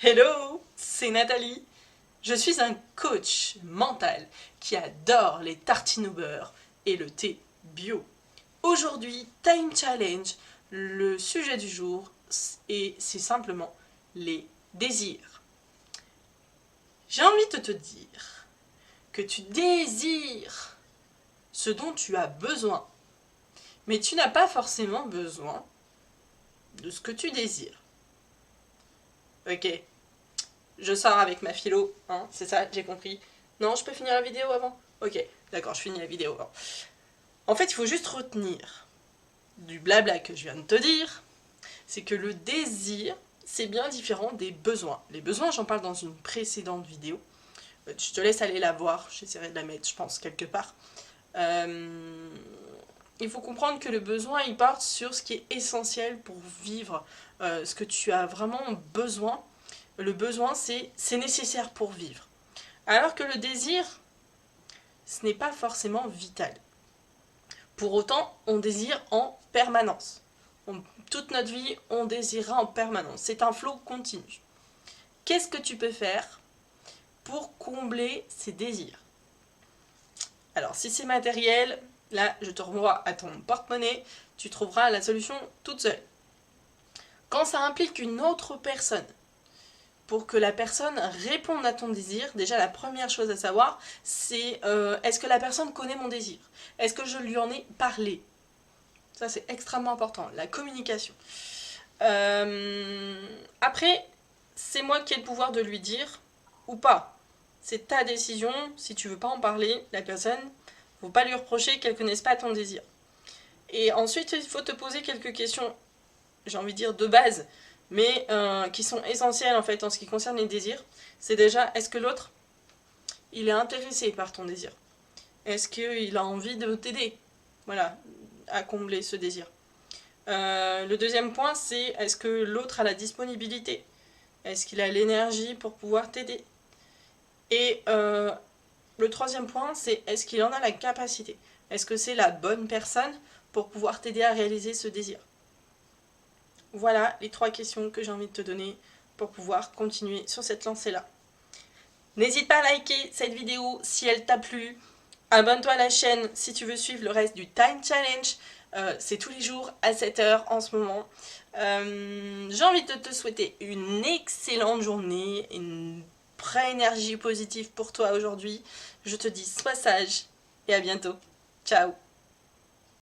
Hello, c'est Nathalie. Je suis un coach mental qui adore les tartines au beurre et le thé bio. Aujourd'hui, Time Challenge, le sujet du jour c'est simplement les désirs. J'ai envie de te dire que tu désires ce dont tu as besoin, mais tu n'as pas forcément besoin de ce que tu désires. Ok, je sors avec ma philo, hein, c'est ça, j'ai compris. Non, je peux finir la vidéo avant? Ok, d'accord, je finis la vidéo avant. En fait, il faut juste retenir du blabla que je viens de te dire, c'est que le désir, c'est bien différent des besoins. Les besoins, j'en parle dans une précédente vidéo. Je te laisse aller la voir, j'essaierai de la mettre, je pense, quelque part. Il faut comprendre que le besoin, il porte sur ce qui est essentiel pour vivre, ce que tu as vraiment besoin. Le besoin, c'est nécessaire pour vivre. Alors que le désir, ce n'est pas forcément vital. Pour autant, on désire en permanence. Toute notre vie, on désirera en permanence. C'est un flot continu. Qu'est-ce que tu peux faire pour combler ces désirs? Alors, si c'est matériel, là, je te renvoie à ton porte-monnaie, tu trouveras la solution toute seule. Quand ça implique une autre personne, pour que la personne réponde à ton désir, déjà la première chose à savoir, c'est est-ce que la personne connaît mon désir? Est-ce que je lui en ai parlé? Ça, c'est extrêmement important, la communication. Après, c'est moi qui ai le pouvoir de lui dire ou pas. C'est ta décision, si tu veux pas en parler, la personne, faut pas lui reprocher qu'elle connaisse pas ton désir. Et ensuite, il faut te poser quelques questions, j'ai envie de dire de base, mais qui sont essentielles en fait en ce qui concerne les désirs. C'est déjà, est-ce que l'autre, il est intéressé par ton désir? Est-ce qu'il a envie de t'aider? Voilà, à combler ce désir. Le deuxième point, c'est est-ce que l'autre a la disponibilité? Est-ce qu'il a l'énergie pour pouvoir t'aider? Et le troisième point, c'est est-ce qu'il en a la capacité? Est-ce que c'est la bonne personne pour pouvoir t'aider à réaliser ce désir? Voilà les trois questions que j'ai envie de te donner pour pouvoir continuer sur cette lancée-là. N'hésite pas à liker cette vidéo si elle t'a plu. Abonne-toi à la chaîne si tu veux suivre le reste du Time Challenge. C'est tous les jours à 7h en ce moment. J'ai envie de te souhaiter une excellente journée, une vraie énergie positive pour toi aujourd'hui. Je te dis sois sage et à bientôt. Ciao.